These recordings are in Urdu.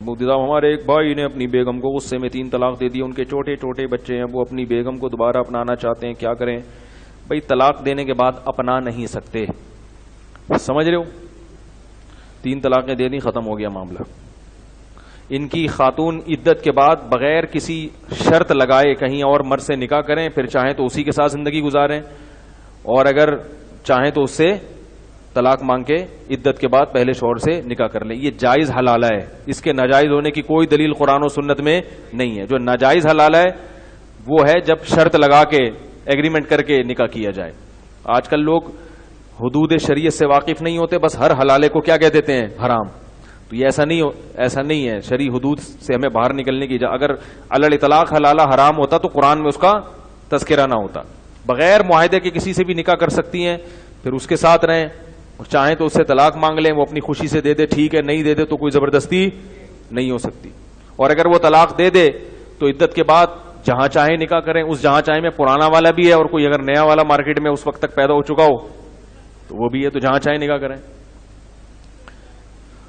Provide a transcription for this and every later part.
مفتی صاحب ہمارے ایک بھائی نے اپنی بیگم کو غصے میں 3 طلاق دے دی, ان کے چھوٹے چھوٹے بچے ہیں, وہ اپنی بیگم کو دوبارہ اپنانا چاہتے ہیں, کیا کریں؟ بھائی طلاق دینے کے بعد اپنا نہیں سکتے, سمجھ رہے ہو؟ 3 طلاقیں دے دی, ختم ہو گیا معاملہ. ان کی خاتون عدت کے بعد بغیر کسی شرط لگائے کہیں اور مرد سے نکاح کریں, پھر چاہیں تو اسی کے ساتھ زندگی گزاریں, اور اگر چاہیں تو اس سے طلاق مانگ کے عدت کے بعد پہلے شوہر سے نکاح کر لیں. یہ جائز حلالہ ہے, اس کے ناجائز ہونے کی کوئی دلیل قرآن و سنت میں نہیں ہے. جو ناجائز حلالہ ہے وہ ہے جب شرط لگا کے ایگریمنٹ کر کے نکاح کیا جائے. آج کل لوگ حدود شریعت سے واقف نہیں ہوتے, بس ہر حلالے کو کیا کہہ دیتے ہیں؟ حرام. تو یہ ایسا نہیں ہے. شرعی حدود سے ہمیں باہر نکلنے کی اگر علی الاطلاق حلالہ حرام ہوتا تو قرآن میں اس کا تذکرہ نہ ہوتا. بغیر معاہدے کے کسی سے بھی نکاح کر سکتی ہیں, پھر اس کے ساتھ رہیں, چاہیں تو اس سے طلاق مانگ لیں, وہ اپنی خوشی سے دے دے ٹھیک ہے, نہیں دے دے تو کوئی زبردستی نہیں ہو سکتی. اور اگر وہ طلاق دے دے تو عدت کے بعد جہاں چاہیں نکاح کریں. اس جہاں چاہیں میں پرانا والا بھی ہے, اور کوئی اگر نیا والا مارکیٹ میں اس وقت تک پیدا ہو چکا ہو تو وہ بھی ہے, تو جہاں چاہیں نکاح کریں.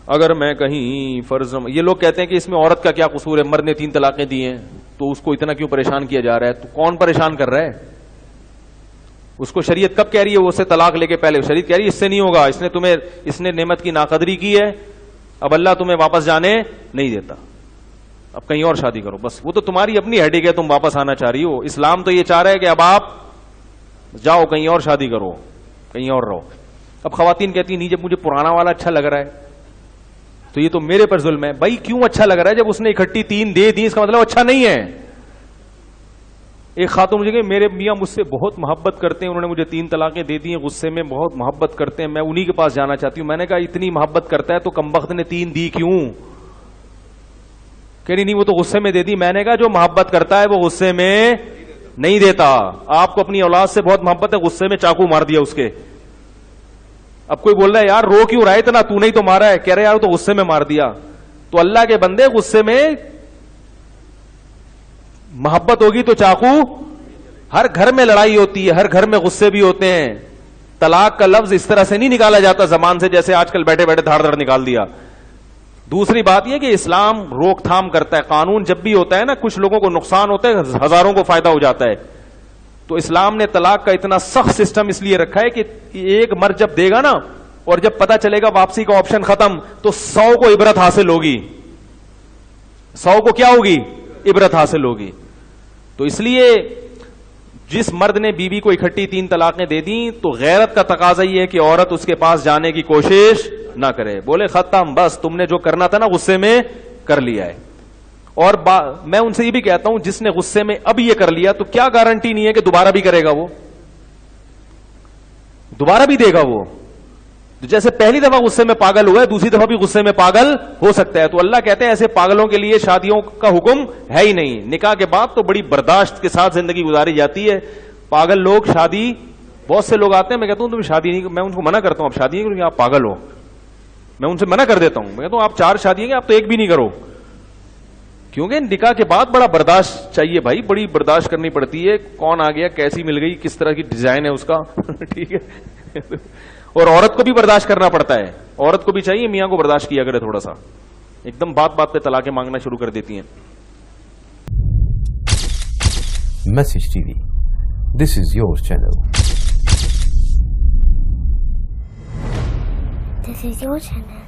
اگر میں کہیں فرض, یہ لوگ کہتے ہیں کہ اس میں عورت کا کیا قصور ہے, مرد نے 3 طلاقیں دی ہیں تو اس کو اتنا کیوں پریشان کیا جا رہا ہے؟ تو کون پریشان کر رہا ہے اس کو؟ شریعت کب کہہ رہی ہے وہ اسے طلاق لے کے پہلے؟ شریعت کہہ رہی ہے اس سے نہیں ہوگا, اس نے نعمت کی ناقدری کی ہے, اب اللہ تمہیں واپس جانے نہیں دیتا, اب کہیں اور شادی کرو. بس وہ تو تمہاری اپنی ہیڈیک ہے, تم واپس آنا چاہ رہی ہو. اسلام تو یہ چاہ رہا ہے کہ اب آپ جاؤ کہیں اور شادی کرو, کہیں اور رہو. اب خواتین کہتی ہیں نہیں, جب مجھے پرانا والا اچھا لگ رہا ہے تو یہ تو میرے پر ظلم ہے. بھائی کیوں اچھا لگ رہا ہے؟ جب اس نے اکٹھی 3 دے دی اس کا مطلب اچھا نہیں ہے. ایک خاتون مجھے کہ میرے میاں مجھ سے بہت محبت کرتے ہیں, انہوں نے مجھے 3 طلاقیں دے دی ہیں, غصے میں بہت محبت کرتے ہیں, میں انہی کے پاس جانا چاہتی ہوں. میں نے کہا اتنی محبت کرتا ہے تو کمبخت نے 3 دی کیوں؟ کہ نہیں وہ تو غصے میں دے دی. میں نے کہا جو محبت کرتا ہے وہ غصے میں نہیں دیتا. آپ کو اپنی اولاد سے بہت محبت ہے, غصے میں چاقو مار دیا اس کے. اب کوئی بول رہا ہے یار رو کیوں رہا ہے اتنا, تو نہیں تو مارا ہے. کہہ رہے یار تو غصے میں مار دیا. تو اللہ کے بندے غصے میں محبت ہوگی تو چاقو, ہر گھر میں لڑائی ہوتی ہے, ہر گھر میں غصے بھی ہوتے ہیں. طلاق کا لفظ اس طرح سے نہیں نکالا جاتا زبان سے جیسے آج کل بیٹھے بیٹھے دھاڑ دھڑ نکال دیا. دوسری بات یہ کہ اسلام روک تھام کرتا ہے. قانون جب بھی ہوتا ہے نا, کچھ لوگوں کو نقصان ہوتا ہے, ہزاروں کو فائدہ ہو جاتا ہے. تو اسلام نے طلاق کا اتنا سخت سسٹم اس لیے رکھا ہے کہ ایک مرد جب دے گا نا, اور جب پتا چلے گا واپسی کا آپشن ختم, تو 100 کو عبرت حاصل ہوگی. 100 کو کیا ہوگی؟ عبرت حاصل ہوگی. تو اس لیے جس مرد نے بیوی کو اکٹھی 3 طلاقیں دے دیں تو غیرت کا تقاضا یہ ہے کہ عورت اس کے پاس جانے کی کوشش نہ کرے, بولے ختم, بس تم نے جو کرنا تھا نا غصے میں کر لیا ہے. اور میں ان سے یہ بھی کہتا ہوں جس نے غصے میں اب یہ کر لیا تو کیا گارنٹی نہیں ہے کہ دوبارہ بھی کرے گا, وہ دوبارہ بھی دے گا. وہ جیسے پہلی دفعہ غصے میں پاگل ہوا ہے, دوسری دفعہ بھی غصے میں پاگل ہو سکتا ہے. تو اللہ کہتے ہیں ایسے پاگلوں کے لیے شادیوں کا حکم ہے ہی نہیں. نکاح کے بعد تو بڑی برداشت کے ساتھ زندگی گزاری جاتی ہے. پاگل لوگ شادی, بہت سے لوگ آتے ہیں, میں کہتا ہوں تم شادی نہیں, میں ان کو منع کرتا ہوں آپ شادی نہیں کرو, آپ پاگل ہو. میں ان سے منع کر دیتا ہوں, میں کہتا ہوں آپ 4 شادیاں آپ تو ایک بھی نہیں کرو, کیونکہ نکاح کے بعد بڑا برداشت چاہیے بھائی, بڑی برداشت کرنی پڑتی ہے. کون آ گیا, کیسی مل گئی, کس طرح کی ڈیزائن ہے اس کا, ٹھیک ہے. اور عورت کو بھی برداشت کرنا پڑتا ہے. عورت کو بھی چاہیے میاں کو برداشت کیا کرے تھوڑا سا, ایک دم بات بات پہ طلاقیں مانگنا شروع کر دیتی ہیں. Message TV. This is your channel. This is your channel.